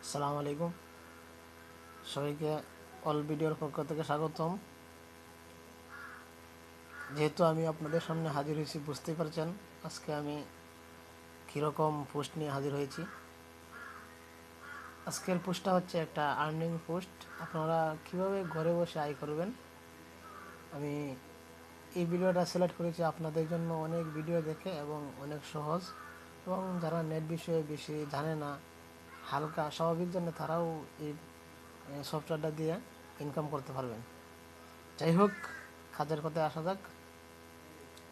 আসসালামু আলাইকুম, সবাইকে অল ভিডিওর পক্ষ থেকে স্বাগতম। যেহেতু আমি আপনাদের সামনে হাজির হয়েছি, বুঝতেই পারছেন আজকে আমি কীরকম পোস্ট নিয়ে হাজির হয়েছি। আজকের পোস্টটা হচ্ছে একটা আর্নিং পোস্ট। আপনারা কিভাবে ঘরে বসে আয় করবেন, আমি এই ভিডিওটা সিলেক্ট করেছি আপনাদের জন্য। অনেক ভিডিও দেখে এবং অনেক সহজ, এবং যারা নেট বিষয়ে বেশি জানে না, হালকা স্বাভাবিক জন্য তারাও এই সফটওয়্যারটা দিয়ে ইনকাম করতে পারবেন। যাই হোক, কাজের কথায় আসা যাক।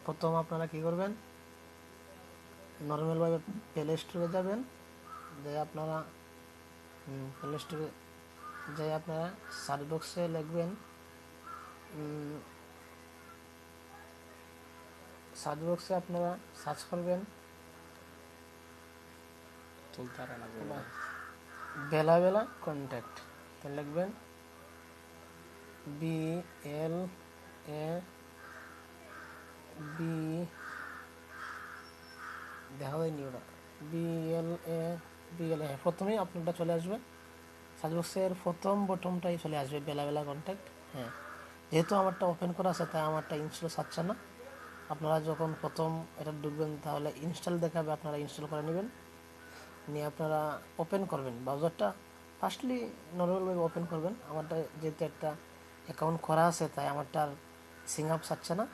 প্রথম আপনারা কি করবেন, নর্মালভাবে প্লে স্টোরে যাবেন। যাই আপনারা প্লে স্টোরে যাই আপনারা সার্চ বক্সে লিখবেন, সার্চ বক্সে আপনারা সার্চ করবেন বেলা বেলা কন্ট্যাক্ট। তো লিখবেন BLA দেখা যায়নি ওটা, BLA প্রথমেই আপনারটা চলে আসবে। সার্চ বক্সের প্রথম বটনটাই চলে আসবে বেলা বেলা কন্ট্যাক্ট। হ্যাঁ, যেহেতু আমারটা ওপেন করা আছে তাই আমারটা ইনস্টল চাচ্ছে না। আপনারা যখন প্রথম এটা ঢুকবেন তাহলে ইনস্টল দেখাবে, আপনারা ইনস্টল করে নেবেন। নিয়ে আপনারা ওপেন করবেন ব্রাউজারটা। ফার্স্টলি নর্মালভাবে ওপেন করবেন। আমারটা যেহেতু একটা অ্যাকাউন্ট করা আছে তাই আমারটা আর সিং আপ চাচ্ছে না।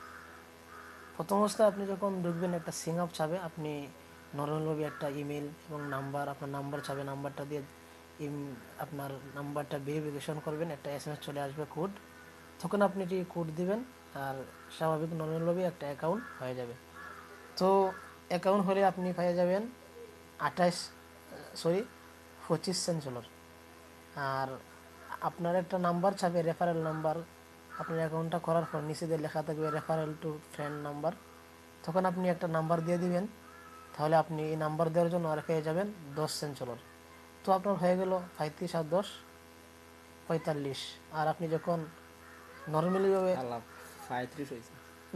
প্রথম অবস্থায় আপনি যখন ঢুকবেন একটা সিং আপ চাবে, আপনি নর্মালভাবে একটা ইমেল এবং নাম্বার, আপনার নাম্বার চাবে, নাম্বারটা দিয়ে আপনার নাম্বারটা ভেরিফিকেশন করবেন, একটা SMS চলে আসবে কোড, তখন আপনি এটি কোড দিবেন আর স্বাভাবিক নর্মালভাবে একটা অ্যাকাউন্ট হয়ে যাবে। তো অ্যাকাউন্ট হলে আপনি পেয়ে যাবেন 25 সেন্ট। আর আপনার একটা নাম্বার চাবে, রেফারেল নাম্বার। আপনার অ্যাকাউন্টটা করার পর নিচে দিয়ে লেখা থাকবে রেফারেল টু ফ্রেন্ড নাম্বার, তখন আপনি একটা নাম্বার দিয়ে দিবেন। তাহলে আপনি এই নাম্বার দেওয়ার জন্য আর পেয়ে যাবেন 10 সেন্ট। তো আপনার হয়ে গেল 35 আর 10 45। আর আপনি যখন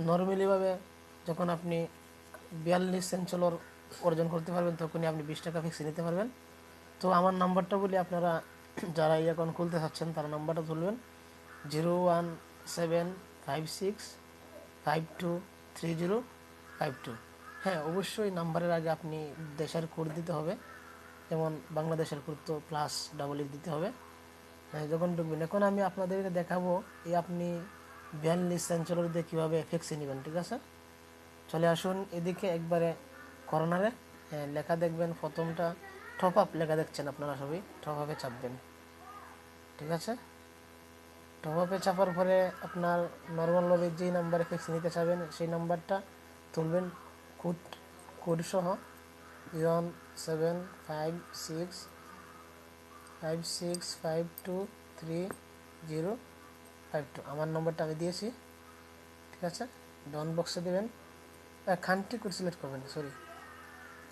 নর্মালিভাবে যখন আপনি 42 সেন্ট অর্জন করতে পারবেন, তখনই আপনি 20 টাকা ফিক্স নিতে পারবেন। তো আমার নাম্বারটা বলি, আপনারা যারা এই অ্যাকাউন্ট খুলতে চাচ্ছেন তারা নাম্বারটা তুলবেন 01756523052। হ্যাঁ, অবশ্যই নাম্বারের আগে আপনি দেশের কোড দিতে হবে, যেমন বাংলাদেশের কোড তো +88 দিতে হবে। হ্যাঁ, যখন ঢুকবেন, এখন আমি আপনাদেরকে দেখাবো এই আপনি 42 সেন্ট দিয়ে কীভাবে ফিক্সে নেবেন। ঠিক আছে, চলে আসুন এদিকে একবারে কর্নারে। হ্যাঁ, লেখা দেখবেন প্রথমটা টপ আপ লেখা দেখছেন, আপনারা সবাই টপ আপে চাপবেন। ঠিক আছে, টপ আপে চাপার পরে আপনার নর্মালভাবে যেই নাম্বারে ফিক্স নিতে চাবেন সেই নাম্বারটা তুলবেন, কোড সহ 1756523052। আমার নম্বরটা আমি দিয়েছি। ঠিক আছে, ডাউন বক্সে দেবেন, কান্ট্রি কোড সিলেক্ট করবেন,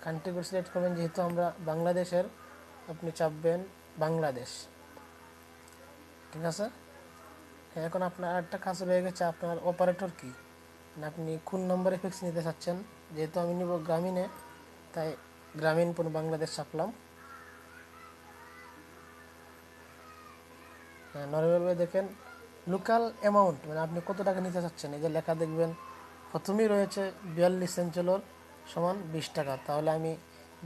কান্ট্রি কোড সিলেক্ট করবেন। যেহেতু আমরা বাংলাদেশের, আপনি চাপবেন বাংলাদেশ। ঠিক আছে, হ্যাঁ, এখন আপনার একটা কাজ রয়ে গেছে, আপনার অপারেটর কি, মানে আপনি কোন নম্বরে ফিক্স নিতে চাচ্ছেন। যেহেতু আমি নিব গ্রামীণে, তাই গ্রামীণ বাংলাদেশ চাপলাম। হ্যাঁ, নর্মালভাবে দেখেন লোকাল অ্যামাউন্ট, মানে আপনি কত টাকা নিতে চাচ্ছেন, এই যে লেখা দেখবেন প্রথমেই রয়েছে 42 সেন্ট সমান 20 টাকা। তাহলে আমি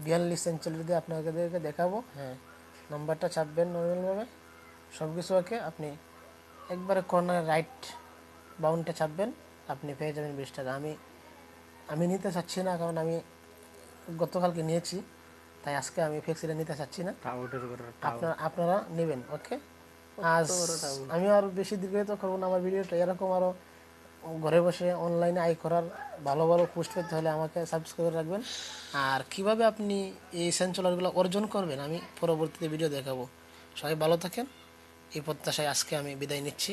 42 সেন্ট দিয়ে আপনাদেরকে দেখাবো। হ্যাঁ, নাম্বারটা চাপবেন নর্মালভাবে, সব কিছু ওকে। আপনি একবারে কর্নার রাইট বাউন্ডে চাপবেন, আপনি পেয়ে যাবেন 20 টাকা। আমি নিতে চাচ্ছি না, কারণ আমি গতকালকে নিয়েছি, তাই আজকে আমি ফিক্সিটা নিতে চাচ্ছি না। আপনারা নেবেন, ওকে। আজ আমি আর বেশি দীর্ঘায়িত করবো না আমার ভিডিওটা। এরকম আরও ঘরে বসে অনলাইনে আয় করার ভালো ভালো পোস্ট পেতে হলে আমাকে সাবস্ক্রাইব করে রাখবেন। আর কিভাবে আপনি এই সেন্সরগুলো অর্জন করবেন আমি পরবর্তীতে ভিডিও দেখাবো। সবাই ভালো থাকেন, এই প্রত্যাশায় আজকে আমি বিদায় নিচ্ছি।